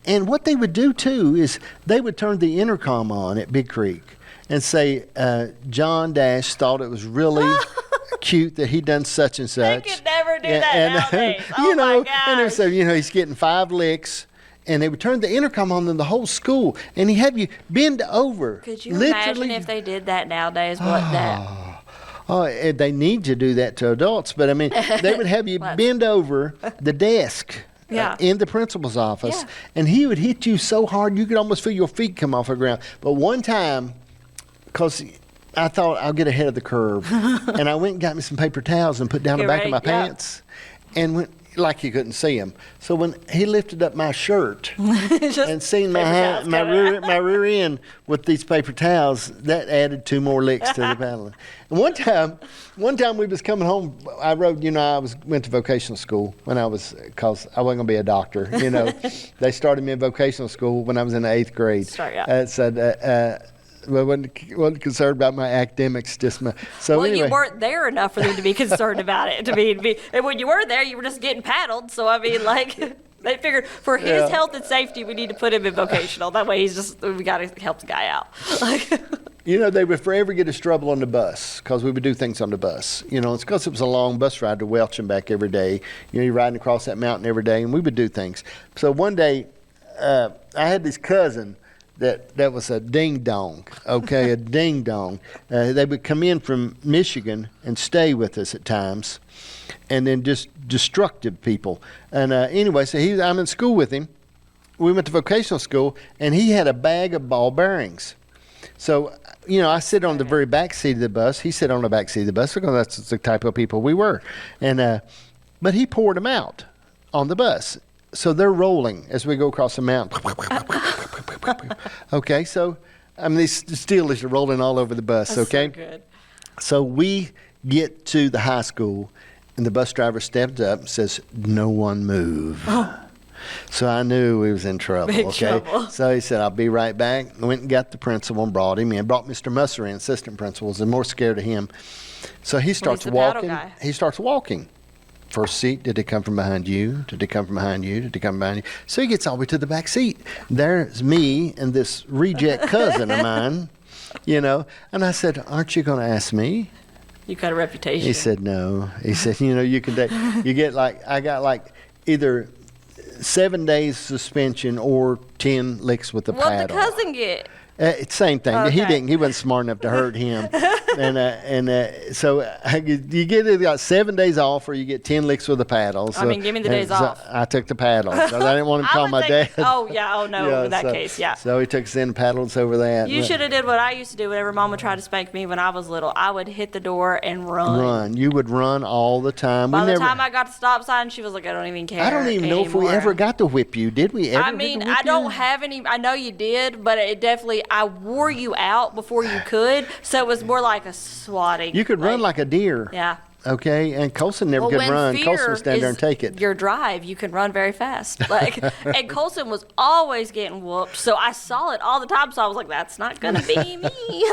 And what they would do, too, is they would turn the intercom on at Big Creek and say, John Dash thought it was really cute that he'd done such and such. They could never do that nowadays. Oh, my gosh. And they would say, he's getting 5 licks. And they would turn the intercom on in the whole school. And he'd have you bend over. Could you imagine if they did that nowadays? They need to do that to adults. But, they would have you bend over the desk. In the principal's office, and he would hit you so hard you could almost feel your feet come off the ground. But one time, because I thought I'll get ahead of the curve, and I went and got me some paper towels and put down the back of my pants, and went like you couldn't see him. So when he lifted up my shirt and seen my rear end with these paper towels, that added 2 more licks to the paddling. And one time we was coming home. I rode. Went to vocational school because I wasn't gonna be a doctor. They started me in vocational school when I was in the 8th grade. I wasn't concerned about my academics, anyway. You weren't there enough for them to be concerned about it. And when you were there, you were just getting paddled. So they figured for his health and safety, we need to put him in vocational. That way, we got to help the guy out. They would forever get us trouble on the bus because we would do things on the bus. It's because it was a long bus ride to Welch and back every day. You're riding across that mountain every day, and we would do things. So one day, I had this cousin that was a ding-dong, a ding-dong. They would come in from Michigan and stay with us at times, and then just destructive people. And anyway, so I'm in school with him. We went to vocational school, and he had a bag of ball bearings. So, I sit on the very back seat of the bus. He sat on the back seat of the bus because that's the type of people we were. And but he poured them out on the bus. So they're rolling as we go across the mountain. Okay, so these steel is rolling all over the bus. That's okay, so good. So we get to the high school, and the bus driver steps up and says, "No one move." Oh. So I knew we was in trouble. Big trouble. So he said, "I'll be right back." I went and got the principal and brought him in. Brought Mr. Musser in, assistant principals, and more scared of him. So he starts walking. He starts walking. First seat, did it come from behind you? Did it come from behind you? Did it come behind you? So he gets all the way to the back seat. There's me and this reject cousin of mine, And I said, "Aren't you going to ask me?" You got a reputation. He said, "No." He said, you can you get I got either 7 days suspension or 10 licks with the paddle. What'd the cousin get? It's same thing. Okay. He wasn't smart enough to hurt him. So you get either 7 days off or you get 10 licks with a paddle. So, give me the days off. I took the paddle. So I didn't want him to call my dad. Oh, yeah. Oh, no. In that case, yeah. So he took us in paddles over that. You should have did what I used to do whenever Mom would try to spank me when I was little. I would hit the door and run. You would run all the time. By the time I got to stop sign, she was like, "I don't even care." I don't even know if we ever got to whip you. Did we ever? I don't have any. I know you did, but it definitely, I wore you out before you could. So it was more like a swatting. You could run like a deer. Yeah. Okay, and Colson never could run. Colson would stand there and take it. Your drive, you can run very fast. And Colson was always getting whooped, so I saw it all the time. So I was like, "That's not gonna be me.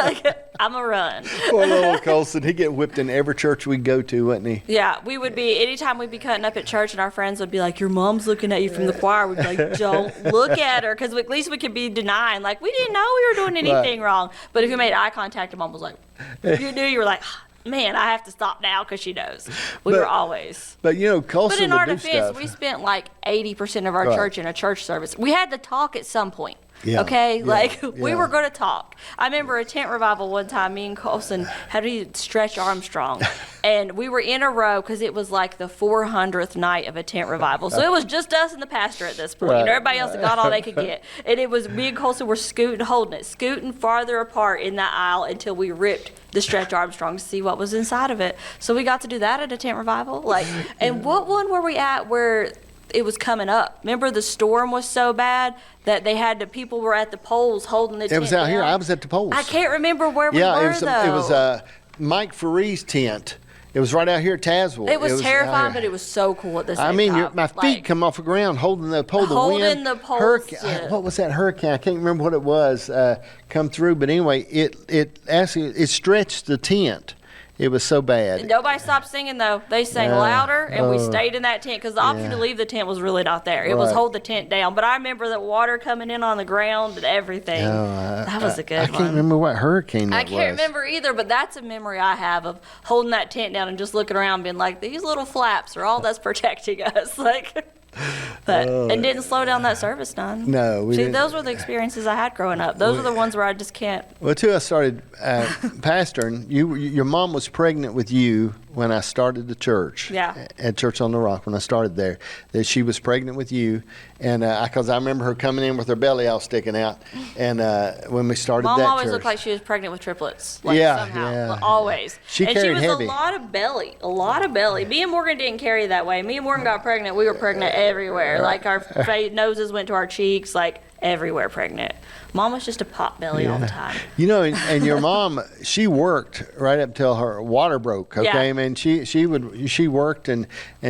I'm a run." Poor little Colson, he'd get whipped in every church we'd go to, wouldn't he? Yeah, we would be. Anytime we'd be cutting up at church, and our friends would be like, "Your mom's looking at you from the choir." We'd be like, "Don't look at her," because at least we could be denying, like we didn't know we were doing anything wrong. But if we made eye contact, Mom was like, "You knew." You were like, "Man, I have to stop now," because she knows. We were always. But Colson But in our would do defense, stuff. we spent 80% of our church in a church service. We had to talk at some point. Yeah. Okay? We were going to talk. I remember a tent revival one time, me and Colson had to stretch Armstrong. And we were in a row because it was the 400th night of a tent revival. So it was just us and the pastor at this point. Right. Everybody else had got all they could get. And it was me and Colson were scooting farther apart in that aisle until we ripped the stretch Armstrong to see what was inside of it. So we got to do that at a tent revival. And what one were we at where it was coming up? Remember the storm was so bad that people were at the poles holding the tent. It was out down? here. I was at the poles. I can't remember where we were, though. It was Mike Ferree's tent. It was right out here at Tazewell. It was terrifying, but it was so cool at the same time. My feet come off the ground holding the pole. Holding the poles. What was that hurricane? I can't remember what it was. Come through, but anyway, it stretched the tent. It was so bad. Nobody stopped singing though. They sang louder, and we stayed in that tent because the option to leave the tent was really not there. It was hold the tent down. But I remember the water coming in on the ground and everything. That was a good one. I can't remember what hurricane that was. I can't remember either, but that's a memory I have of holding that tent down and just looking around, being like, these little flaps are all that's protecting us. And didn't slow down that service none. No, we didn't. Those were the experiences I had growing up. Those are the ones where I just can't. Well, too, I started pastoring. Your mom was pregnant with you when I started the church. Yeah. At Church on the Rock, when I started there, that she was pregnant with you, and because I remember her coming in with her belly all sticking out, and when we started Mom that always church. looked like she was pregnant with triplets. Somehow, always. She and carried she was heavy. a lot of belly. Me and Morgan didn't carry that way. Me and Morgan got pregnant. We were pregnant everywhere. Like our noses went to our cheeks, like everywhere pregnant. Mom was just a pot belly all the time. You know, and your mom, she worked right up till her water broke. Okay, Yeah. man, she worked and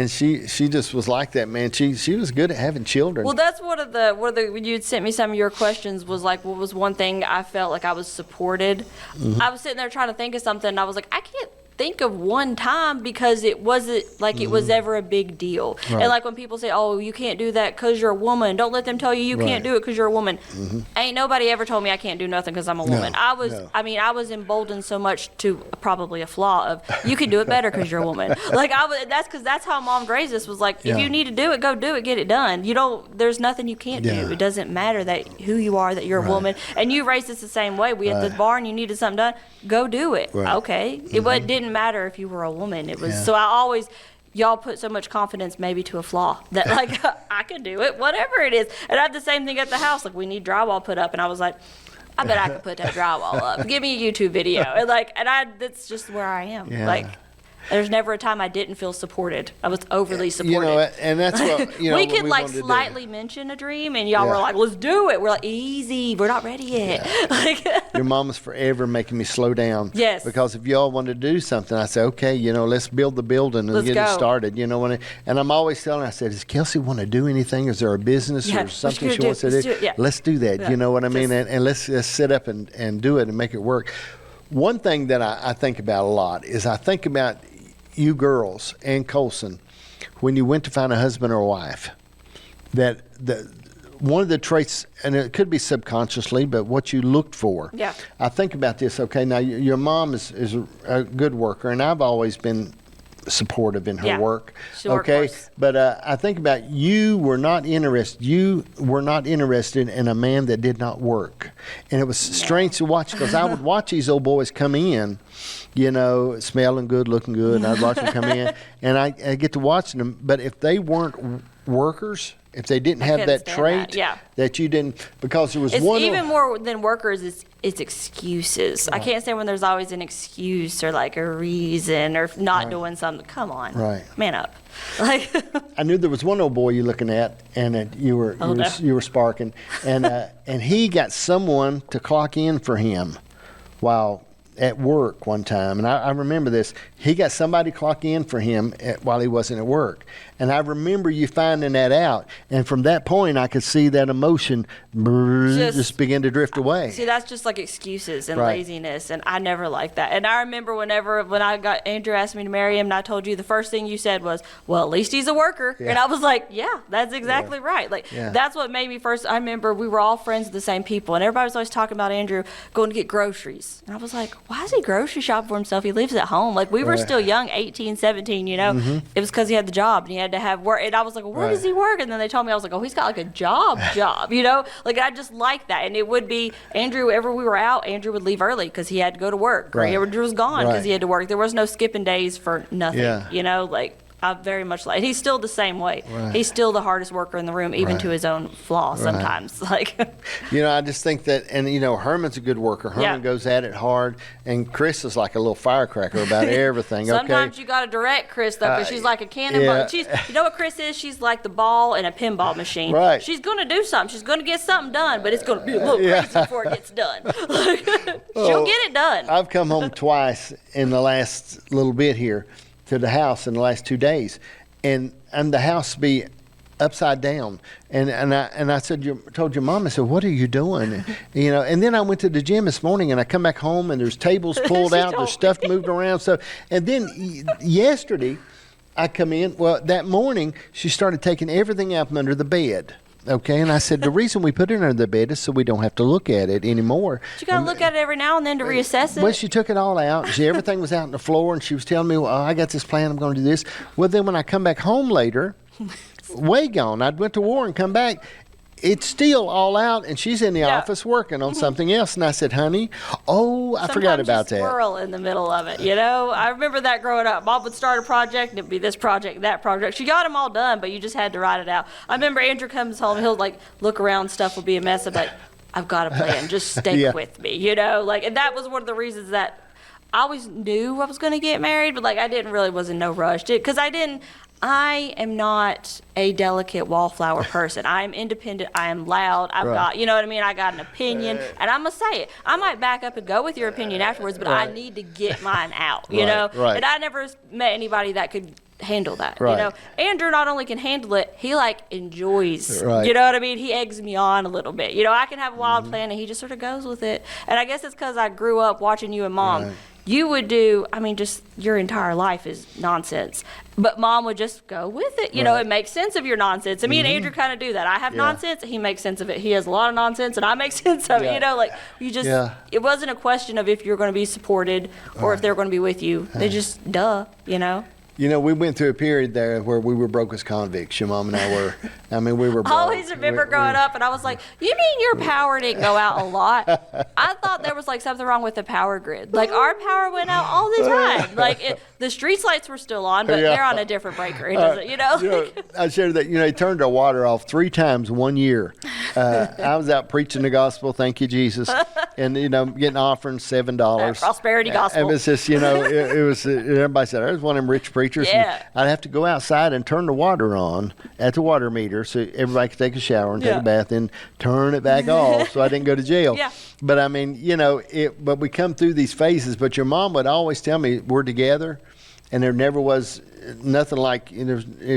she just was like that, man. She was good at having children. Well, that's one of the when you'd sent me some of your questions was like, what was one thing I felt like I was supported? Mm-hmm. I was sitting there trying to think of something, and I was like, I can't think of one time because it wasn't like it was ever a big deal. Right. And like when people say, oh, you can't do that because you're a woman, don't let them tell you can't do it because you're a woman. Ain't nobody ever told me I can't do nothing because I'm a woman. I was emboldened so much to probably a flaw of you can do it better because you're a woman. Like that's how Mom raised us, was like, if you need to do it, go do it, get it done. There's nothing you can't do. It doesn't matter who you are, that you're a woman. And you raised us the same way. We at the barn, you needed something done, go do it. Right. Okay. It didn't matter if you were a woman. It was so I always, y'all put so much confidence maybe to a flaw that like I can do it, whatever it is. And I had the same thing at the house. Like we need drywall put up, and I was like, I bet I could put that drywall up. Give me a YouTube video. That's just where I am. Yeah. Like there's never a time I didn't feel supported. I was overly supported. You know, and that's what we what could like wanted to do. slightly mention a dream, and y'all were like, "Let's do it." We're like, "Easy, we're not ready yet." Your mom was forever making me slow down. Yes. Because if y'all wanted to do something, I said, okay, let's build the building and Let's get go. it started. And I'm always telling her, I said, does Kelsey want to do anything? Is there a business or something she wants to do? Let's do that. Yeah. You know what I mean? And let's sit up and do it and make it work. One thing that I think about a lot is I think about you girls and Colson when you went to find a husband or a wife, that one of the traits, and it could be subconsciously, but what you looked for. Yeah. I think about this, okay, now your mom is a good worker, and I've always been supportive in her work. She's a okay, workhorse. but I think about you were not interested in a man that did not work. And it was strange to watch, because I would watch these old boys come in, smelling good, looking good, and I'd watch them come in, and I get to watching them. But if they weren't workers, if they didn't have couldn't that stand trait, that, that you didn't, because there was It's one. even more than workers. It's excuses. I can't stand when there's always an excuse or like a reason or not doing something. Come on, man up. Like I knew there was one old boy you're looking at, and you were sparking, and he got someone to clock in for him while at work one time, and I remember this. He got somebody to clock in for him while he wasn't at work, and I remember you finding that out. And from that point, I could see that emotion just begin to drift away. See, that's just like excuses and laziness, and I never liked that. And I remember when Andrew asked me to marry him, and I told you the first thing you said was, "Well, at least he's a worker," and I was like, "Yeah, that's exactly right." Like that's what made me first. I remember we were all friends with the same people, and everybody was always talking about Andrew going to get groceries, and I was like, "Why is he grocery shopping for himself? He lives at home." Like we were still young, 18, 17. It was because he had the job and he had to have work. And I was like, well, where does he work? And then they told me, I was like, oh, he's got like a job. Like I just like that. And it would be Andrew, whenever we were out, Andrew would leave early because he had to go to work. Or Andrew was gone because he had to work. There was no skipping days for nothing. Like I very much like. He's still the same way. He's still the hardest worker in the room, even to his own flaw sometimes. Like, I just think that, and Herman's a good worker. Herman goes at it hard, and Chris is like a little firecracker about everything. Sometimes you got to direct Chris though, because she's like a cannonball. You know what Chris is? She's like the ball in a pinball machine. Right. She's gonna do something. She's gonna get something done, but it's gonna be a little crazy before it gets done. She'll get it done. I've come home twice in the last little bit here to the house in the last 2 days, and the house be upside down. And I said, told your mom, I said, what are you doing? And then I went to the gym this morning, and I come back home, and there's tables pulled out, there's stuff moved around. So, and then yesterday, I come in. Well, that morning, she started taking everything out from under the bed. Okay, and I said, the reason we put it under the bed is so we don't have to look at it anymore. But you got to look at it every now and then to reassess it. Well, she took it all out. Everything was out on the floor, and she was telling me, well, I got this plan, I'm going to do this. Well, then when I come back home later, way gone. I'd went to war and come back. It's still all out, and she's in the office working on something else. And I said, honey, I forgot about that. Squirrel in the middle of it, I remember that growing up. Mom would start a project, and it'd be this project, that project. She got them all done, but you just had to write it out. I remember Andrew comes home, he'll look around, stuff will be a mess. I'm like, I've got a plan, just stick with me, and that was one of the reasons that I always knew I was going to get married, but was in no rush, because I am not a delicate wallflower person. I am independent. I am loud. I've got, I got an opinion, and I'm going to say it. I might back up and go with your opinion afterwards, but I need to get mine out, Right. And I never met anybody that could handle that, Right. Andrew not only can handle it, he enjoys, Right. you know what I mean? He eggs me on a little bit. I can have a wild plan, and he just sort of goes with it. And I guess it's because I grew up watching you and Mom. Right. You would do, just your entire life is nonsense. But Mom would just go with it. It makes sense of your nonsense. And me and Andrew kind of do that. I have nonsense, he makes sense of it. He has a lot of nonsense, and I make sense of it. It wasn't a question of if you're going to be supported or if they're going to be with you. They just, we went through a period there where we were broke as convicts. Your mom and I were. We were broke. I always remember growing up, and I was like, you mean your power didn't go out a lot? I thought there was something wrong with the power grid. Our power went out all the time. The street lights were still on, but they're on a different breaker. It doesn't, I shared that, they turned our water off 3 times 1 year. I was out preaching the gospel, thank you, Jesus, and, getting offerings $7. That prosperity gospel. It was just, it was, everybody said, there's one of them rich preachers. Yeah. And I'd have to go outside and turn the water on at the water meter so everybody could take a shower and take a bath and turn it back off so I didn't go to jail. Yeah. But but we come through these phases, but your mom would always tell me we're together, and there never was nothing like,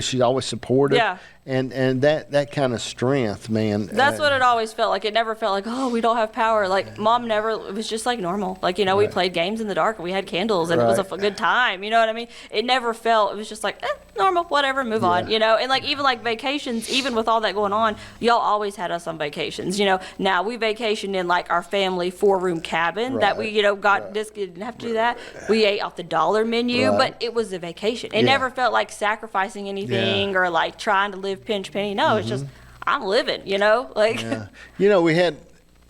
she's always supportive. Yeah. And that kind of strength, man. That's what it always felt like. It never felt like, oh, we don't have power. Mom never, it was just normal. We played games in the dark, and we had candles, and it was a good time. You know what I mean? It never felt, it was just normal, whatever, move on, And even vacations, even with all that going on, y'all always had us on vacations. Now we vacationed in our family 4-room cabin that we, got, this didn't have to do that. We ate off the dollar menu, but it was a vacation. It never felt like sacrificing anything or trying to live pinch penny. No, it's just, I'm living, we had,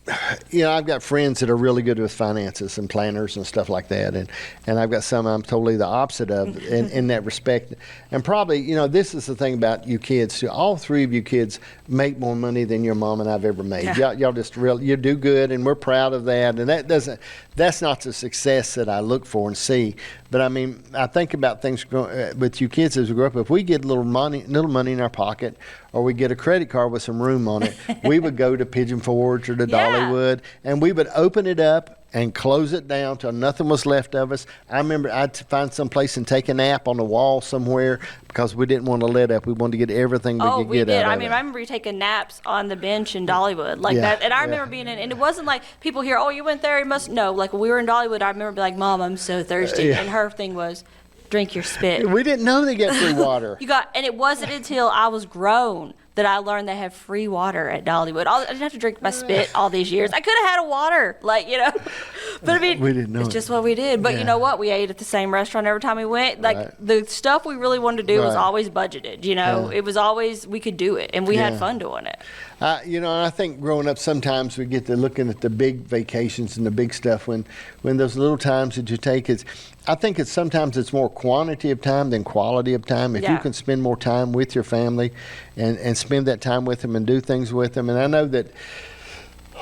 I've got friends that are really good with finances and planners and stuff like that, and I've got some I'm totally the opposite of in that respect. And probably, this is the thing about you kids too. All 3 of you kids make more money than your mom and I've ever made. Y'all just you do good, and we're proud of that. And that's not the success that I look for and see. But I think about things with you kids as we grow up. If we get little money in our pocket, or we get a credit card with some room on it, we would go to Pigeon Forge or to Dollywood, and we would open it up and close it down till nothing was left of us. I remember I'd find some place and take a nap on the wall somewhere because we didn't want to let up. We wanted to get everything we could get out of it. I remember you taking naps on the bench in Dollywood that. And I remember being in, and it wasn't like people hear, oh, you went there, you must know. When we were in Dollywood, I remember being like, Mom, I'm so thirsty. And her thing was, drink your spit. We didn't know they get free water. And it wasn't until I was grown that I learned they have free water at Dollywood. I didn't have to drink my spit all these years. I could have had a water, But we didn't know. It's just what we did. But you know what? We ate at the same restaurant every time we went. The stuff we really wanted to do was always budgeted. It was always, we could do it, and we had fun doing it. And I think growing up, sometimes we get to looking at the big vacations and the big stuff when those little times that you take I think sometimes it's more quantity of time than quality of time. If you can spend more time with your family and spend that time with them and do things with them. And I know that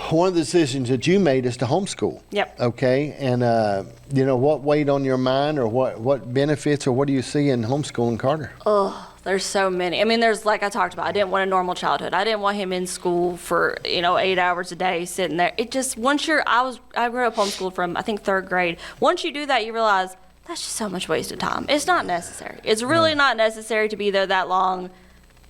one of the decisions that you made is to homeschool. Yep. Okay. And, what weighed on your mind, or what benefits, or what do you see in homeschooling Carter? Oh, there's so many. There's, like I talked about, I didn't want a normal childhood. I didn't want him in school for, 8 hours a day sitting there. It just, I grew up homeschooled from, I think, 3rd grade. Once you do that, you realize that's just so much wasted time. It's not necessary. It's really not necessary to be there that long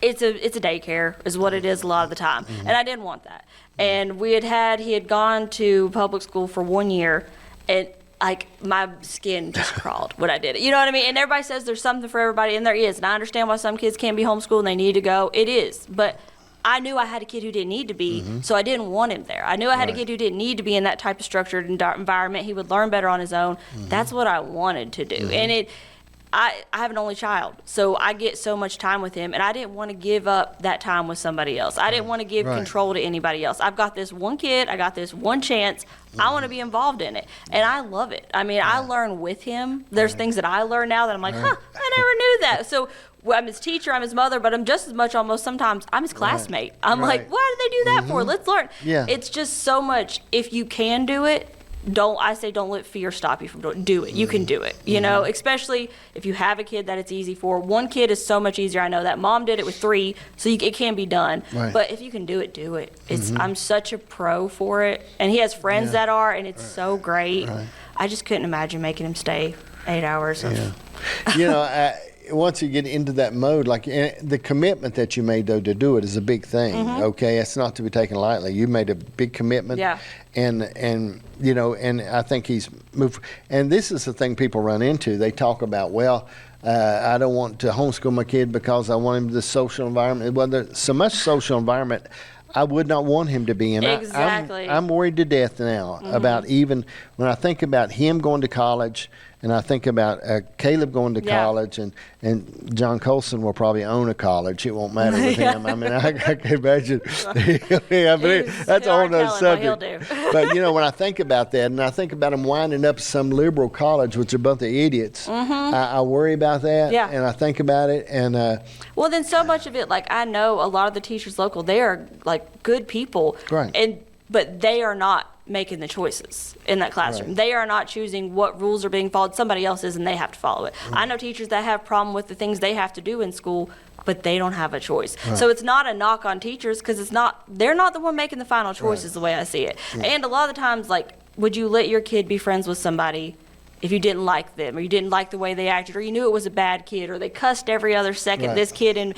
it's a daycare is what it is a lot of the time. Mm-hmm. And I didn't want that. And he had gone to public school for 1 year, and like my skin just crawled when I did it. You know what I mean? And everybody says there's something for everybody, and there is. And I understand why some kids can't be homeschooled and they need to go. It is. But I knew I had a kid who didn't need to be, so I didn't want him there. I knew I had a kid who didn't need to be in that type of structured environment. He would learn better on his own. That's what I wanted to do. And I have an only child, so I get so much time with him, and I didn't want to give up that time with somebody else. I didn't want to give control to anybody else. I've got this one kid. I got this one chance. I want to be involved in it, and I love it. I mean, I learn with him. There's things that I learn now that I'm like, I never knew that. So I'm his teacher, I'm his mother, but I'm just as much almost sometimes I'm his classmate. I'm like, why did they do that for? Let's learn. Yeah. It's just so much. If you can do it, don't let fear stop you from doing it. Do it. You can do it, you know, especially if you have a kid that it's easy for. One kid is so much easier. I know that. Mom did it with 3, so it can be done. Right. But if you can do it, do it. I'm such a pro for it. And he has friends that are, and it's so great. Right. I just couldn't imagine making him stay 8 hours. You know, once you get into that mode, like the commitment that you made though to do it is a big thing. Okay, it's not to be taken lightly. You made a big commitment. Yeah. And you know, and I think he's moved. And this is the thing people run into. They talk about, well, I don't want to homeschool my kid because I want him the social environment. Well, there's so much social environment I would not want him to be in. Exactly. I'm worried to death now about even when I think about him going to college. And I think about Caleb going to college, and John Colson will probably own a college. It won't matter with him. I mean, I can imagine. That's a whole other subject. But, you know, when I think about that, and I think about him winding up some liberal college, which are a bunch of idiots, I worry about that, and I think about it. And well, then so much of it, like I know a lot of the teachers local, they are like good people. Right. But they are not making the choices in that classroom. Right. They are not choosing what rules are being followed. Somebody else is, and they have to follow it. I know teachers that have problem with the things they have to do in school, but they don't have a choice. So it's not a knock on teachers, because they're not the one making the final choices the way I see it. And a lot of the times, like, would you let your kid be friends with somebody if you didn't like them, or you didn't like the way they acted, or you knew it was a bad kid, or they cussed every other second, this kid in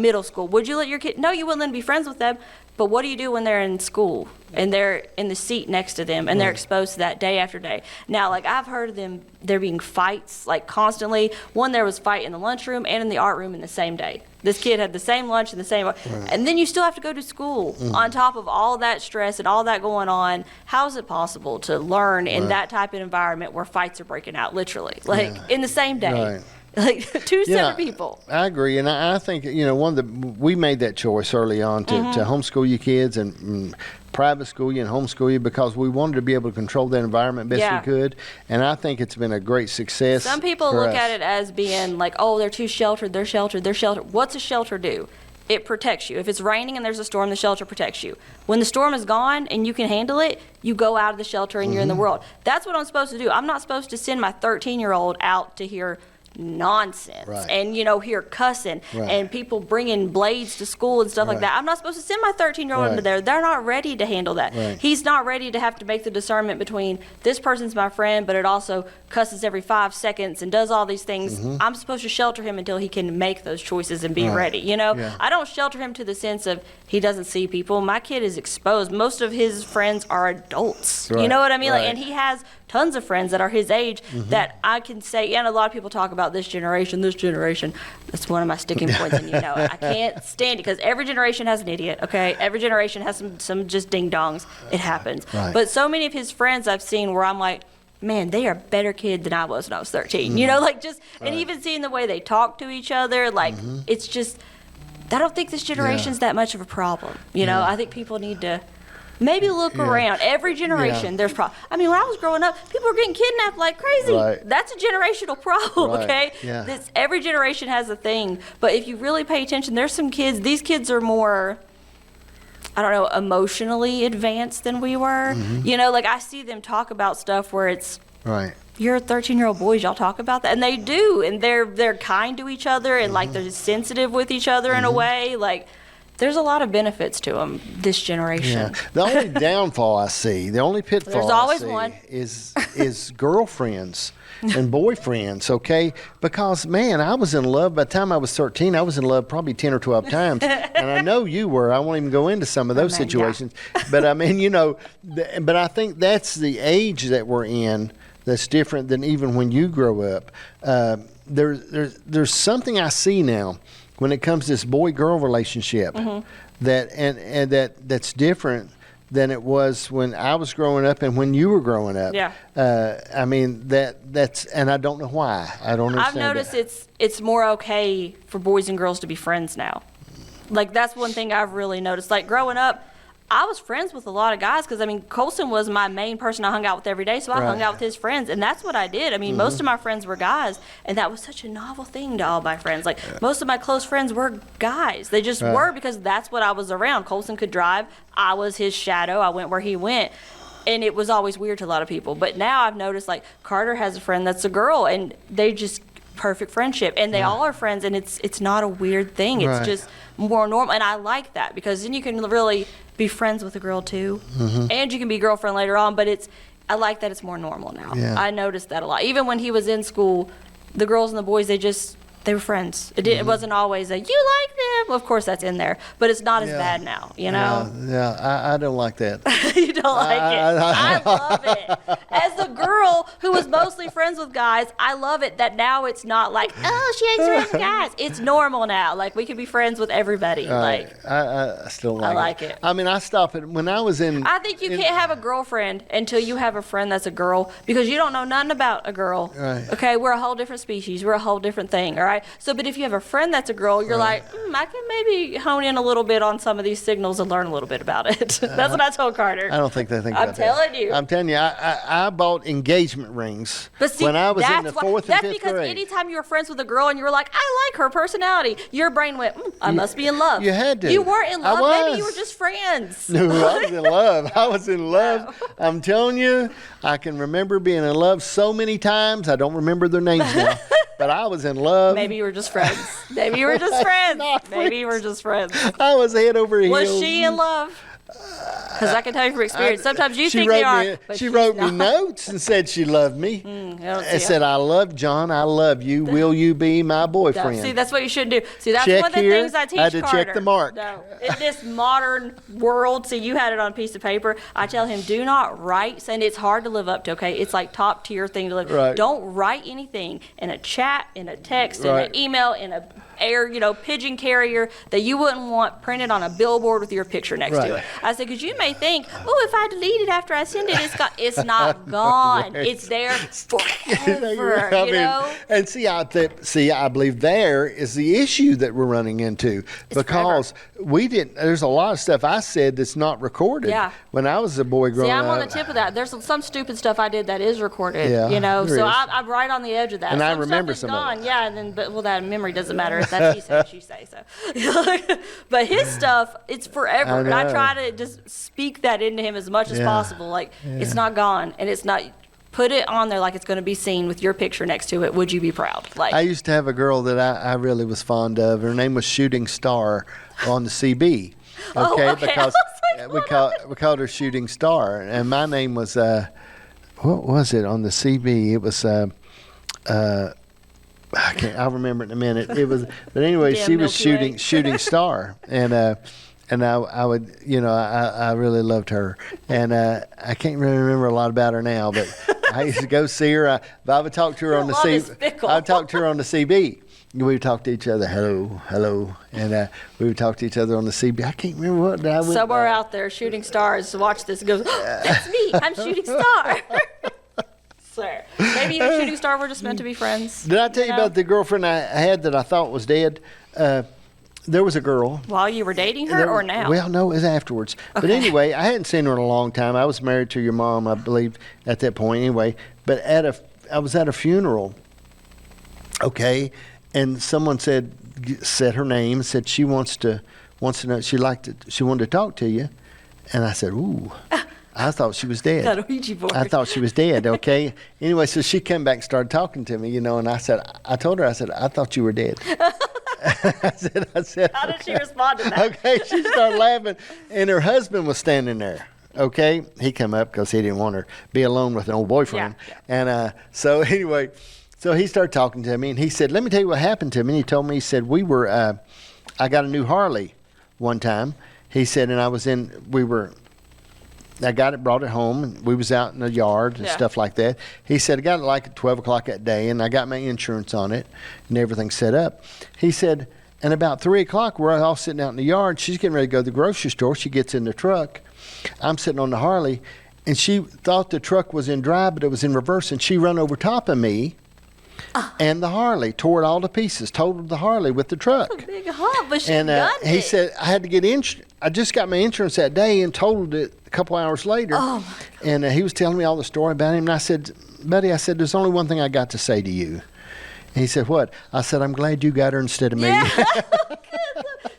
middle school? Would you let your kid? No, you wouldn't let them be friends with them. But what do you do when they're in school and they're in the seat next to them and they're exposed to that day after day? Now, like, I've heard of there being fights, like, constantly. One, there was fight in the lunchroom and in the art room in the same day. This kid had the same lunch and the same, and then you still have to go to school on top of all that stress and all that going on. How is it possible to learn in that type of environment where fights are breaking out, literally, like in the same day? Right. Like two separate people. I agree, and I think, you know, we made that choice early on to homeschool your kids and private school you and homeschool you, because we wanted to be able to control that environment best we could, and I think it's been a great success. Some people look at it as being like, oh, they're too sheltered, they're sheltered. What's a shelter do? It protects you. If it's raining and there's a storm, the shelter protects you. When the storm is gone and you can handle it, you go out of the shelter and you're in the world. That's what I'm supposed to do. I'm not supposed to send my 13-year-old out to hear nonsense and hear cussing and people bringing blades to school and stuff like that. I'm not supposed to send my 13-year-old into there. They're not ready to handle that. He's not ready to have to make the discernment between this person's my friend, but it also cusses every 5 seconds and does all these things. I'm supposed to shelter him until he can make those choices and be ready. I don't shelter him to the sense of he doesn't see people. My kid is exposed. Most of his friends are adults. You know what I mean? Like, and he has tons of friends that are his age that I can say, and a lot of people talk about this generation. That's one of my sticking points, and I can't stand it, because every generation has an idiot, okay? Every generation has some just ding-dongs. It happens. But so many of his friends I've seen where I'm like, man, they are better kids than I was when I was 13. And even seeing the way they talk to each other, like, it's just, I don't think this generation's that much of a problem. I think people need to maybe look around. Every generation, there's problems. I mean, when I was growing up, people were getting kidnapped like crazy. That's a generational problem, okay? Every generation has a thing. But if you really pay attention, there's some kids, these kids are more, I don't know, emotionally advanced than we were. Like, I see them talk about stuff where it's, you're 13-year-old boys, y'all talk about that? And they do, and they're kind to each other, and like they're sensitive with each other in a way. Like, there's a lot of benefits to them this generation. Yeah. The only downfall I see, the only pitfall There's always I see one. is girlfriends and boyfriends, okay? Because, man, I was in love. By the time I was 13, I was in love probably 10 or 12 times. And I know you were. I won't even go into some of those man, yeah. situations. But, I mean, you know, but I think that's the age that we're in that's different than even when you grow up. There's something I see now when it comes to this boy-girl relationship that's different than it was when I was growing up and when you were growing up. Yeah. I mean, that's, and I don't know why. I don't understand. I've noticed that. it's more okay for boys and girls to be friends now. Like, that's one thing I've really noticed. Like, growing up, I was friends with a lot of guys because, I mean, Colson was my main person I hung out with every day, so I hung out with his friends, and that's what I did. I mean, most of my friends were guys, and that was such a novel thing to all my friends. Like, most of my close friends were guys. They just were because that's what I was around. Colson could drive. I was his shadow. I went where he went. And it was always weird to a lot of people. But now I've noticed, like, Carter has a friend that's a girl, and they just perfect friendship. And they all are friends, and it's not a weird thing. It's just more normal. And I like that because then you can really be friends with a girl, too. And you can be girlfriend later on. But I like that it's more normal now. Yeah. I noticed that a lot. Even when he was in school, the girls and the boys, they were friends. It wasn't always you like them. Of course, that's in there, but it's not as bad now, you know? Yeah, I don't like that. You don't like it. I love it. As a girl who was mostly friends with guys, I love it that now it's not like, oh, she hangs around with guys. It's normal now. Like, we can be friends with everybody. Like, I still like it. I like it. I mean, I stopped it when I was in. I think you can't have a girlfriend until you have a friend that's a girl because you don't know nothing about a girl. Right. Okay, we're a whole different species. We're a whole different thing, all right? So, but if you have a friend that's a girl, you're like, I can maybe hone in a little bit on some of these signals and learn a little bit about it. That's what I told Carter. I don't think they think about that. I'm telling you. I'm telling you, I bought engagement rings But see, when I was in the that's why- 4th and 5th That's because grade. anytime you were friends with a girl and you were like, I like her personality, your brain went, I must be in love. You had to. You weren't in I love. Maybe you was. were just friends. No, I was in love. I was in love. I'm telling you, I can remember being in love so many times. I don't remember their names now, but I was in love. Maybe you were just friends. Maybe you were just friends. Not Maybe you were just friends. I was head over heels. Was she in love? Because I can tell you from experience. Sometimes you She think they wrote are. me- But She she's wrote me not. notes and said she loved me. I don't And see said, I love John. I love you. Will you be my boyfriend? See, that's what you should do. See, that's Check one of the here. things I teach I had to Carter. check the mark. No, in this modern world, see, you had it on a piece of paper. I tell him, do not write, and it's hard to live up to. Okay, it's like top tier thing to live. Right. Don't write anything in a chat, in a text, in Right. an email, in a pigeon carrier that you wouldn't want printed on a billboard with your picture next to Right. it. I said, because you may think, oh, if I delete it after I send it, it's not gone. Right. It's there forever. I you mean, know. And I believe there is the issue that we're running into because there's a lot of stuff I said that's not recorded. Yeah. When I was a boy growing See, up. I'm on the tip of that. There's some stupid stuff I did that is recorded. Yeah, there So is. I'm right on the edge of that. And I Some remember stuff some is of gone. it. Yeah, and then that memory doesn't matter. That's he say, she say. So, but his stuff, it's forever. I And I know. try to just speak that into him as much as Yeah. possible. Like it's not gone, and it's not. Put it on there like it's going to be seen with your picture next to it. Would you be proud? Like I used to have a girl that I really was fond of. Her name was Shooting Star on the CB. Oh, Okay, okay. because I was like, we called her Shooting Star, and my name was what was it on the CB? It was I'll remember it in a minute. It was, but anyway, Damn she was Milky Way. shooting star, and I would, I really loved her, and I can't really remember a lot about her now, but I used to go see her. But I would talk to her on the Love is CB. fickle. I would talk to her on the CB. We would talk to each other, hello, and we would talk to each other on the CB. I can't remember what I went somewhere by. out there, shooting stars. Watch this. Goes. That's me. I'm shooting star. Sir, maybe you and shooting star were just meant to be friends. Did I tell you know? about the girlfriend I had that I thought was dead? There was a girl. While you were dating her, or now? Well, no, it was afterwards. But Okay. anyway, I hadn't seen her in a long time. I was married to your mom, I believe, at that point. Anyway, but I was at a funeral. Okay, and someone said her name, said she wants to know. She wanted to talk to you, and I said, ooh. I thought she was dead. Got a Ouija board. I thought she was dead, okay? Anyway, so she came back and started talking to me, and I told her, I thought you were dead. I said. How did she respond to that? Okay, she started laughing, and her husband was standing there. Okay, he come up because he didn't want her to be alone with an old boyfriend. Yeah. And so anyway, so he started talking to me, and he said, "Let me tell you what happened to me." And he told me, he said, I got a new Harley one time. He said, and I got it, brought it home, and we was out in the yard and stuff like that. He said, I got it like at 12 o'clock that day, and I got my insurance on it and everything set up. He said, and about 3 o'clock, we're all sitting out in the yard. She's getting ready to go to the grocery store. She gets in the truck. I'm sitting on the Harley, and she thought the truck was in drive, but it was in reverse, and she run over top of me. And the Harley tore it all to pieces, totaled the Harley with the truck. That's a big hump, but she And gunned he it. said, I had to get I just got my insurance that day and totaled it a couple hours later. Oh, my and he was telling me all the story about him. And I said, buddy, there's only one thing I got to say to you. And he said, what? I said, I'm glad you got her instead of me. Yeah.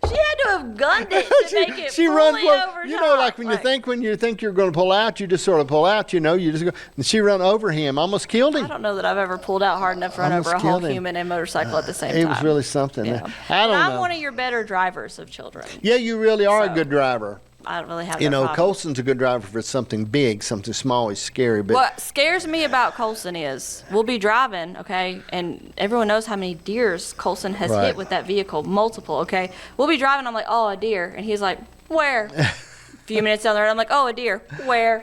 She had to have gunned it to make it she fully run over you know, like top. when you think you're going to pull out, you just sort of pull out, you know, you just go. And she run over him, almost killed him. I don't know that I've ever pulled out hard enough to run Almost over a whole killed him. human and motorcycle at the same time. It was really something. Yeah. I don't I'm know. one of your better drivers of children. Yeah, you really are a So, good driver. I don't really have You that know, problem. Colson's a good driver for something big, something small. He's scary, but What scares me about Colson is we'll be driving, okay, and everyone knows how many deers Colson has Right. hit with that vehicle, multiple, okay. We'll be driving, I'm like, oh, a deer, and he's like, where? A few minutes down the road, I'm like, oh, a deer, where?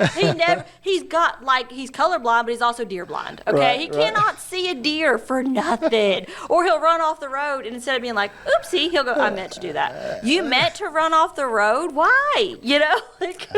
He's colorblind, but he's also deer blind, okay. Right, he right. cannot see a deer for nothing, or he'll run off the road, and instead of being like, oopsie, he'll go, I meant to do that. You meant to run off the road? Why? You know, like.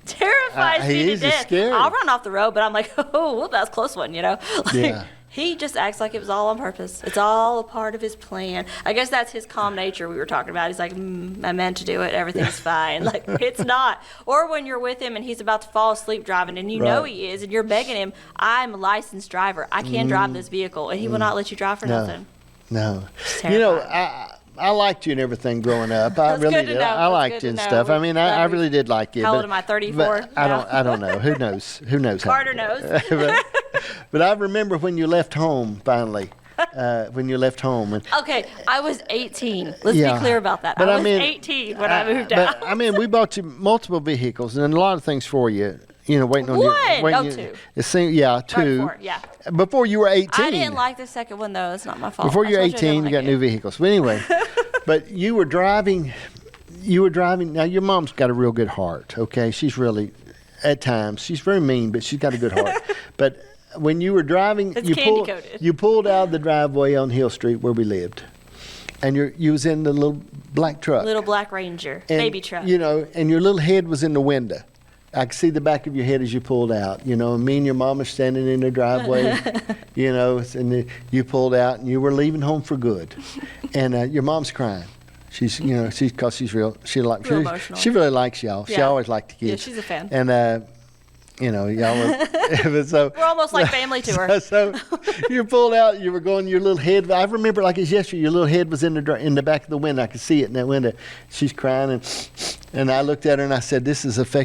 Terrifies he me to is death. scary. I'll run off the road, but I'm like, oh, whoop, that's a close one, you know? Like, Yeah. He just acts like it was all on purpose. It's all a part of his plan. I guess that's his calm nature we were talking about. He's like, I meant to do it. Everything's fine. Like, it's not. Or when you're with him and he's about to fall asleep driving and you know Right. he is and you're begging him, I'm a licensed driver. I can drive this vehicle. And he will not let you drive for nothing. No. It's You know, terrifying. I liked you and everything growing up. I That's really good to did. know. I That's liked good you and to know. stuff. I mean, I Glad we- really did like you. How but, old am I, 34? but I No. don't know. Who knows? Who knows? how- Carter knows. but I remember when you left home finally. When you left home and Okay, I was 18. Let's Yeah. be clear about that. But I I was mean, 18 when I moved out. But I mean, we bought you multiple vehicles and a lot of things for you. You know, waiting on you. One. Waiting Oh, you, two. It seemed, yeah, Right two. before, yeah. Before you were 18. I didn't like the second one though. It's not my fault. Before I you're told I 18, didn't you got like new it. vehicles. But anyway, but you were driving. Now, your mom's got a real good heart, okay? She's really, at times, she's very mean, but she's got a good heart. But when you were driving, It's you candy-coated. pulled out of the driveway on Hill Street where we lived. And you was in the little black truck. Little Black Ranger, And, baby truck. You know, and your little head was in the window. I could see the back of your head as you pulled out. You know, and me and your mom are standing in the driveway. You know, and you pulled out, and you were leaving home for good. And your mom's crying. She's, you know, because she's real. Real emotional. She really likes y'all. She Yeah. always liked the Yeah, kids. she's a fan. And you know, y'all were. So We're almost like family to her. so you pulled out. You were going. Your little head. I remember like it's yesterday. Your little head was in the back of the window. I could see it in that window. She's crying, and I looked at her and I said, "This is affecting."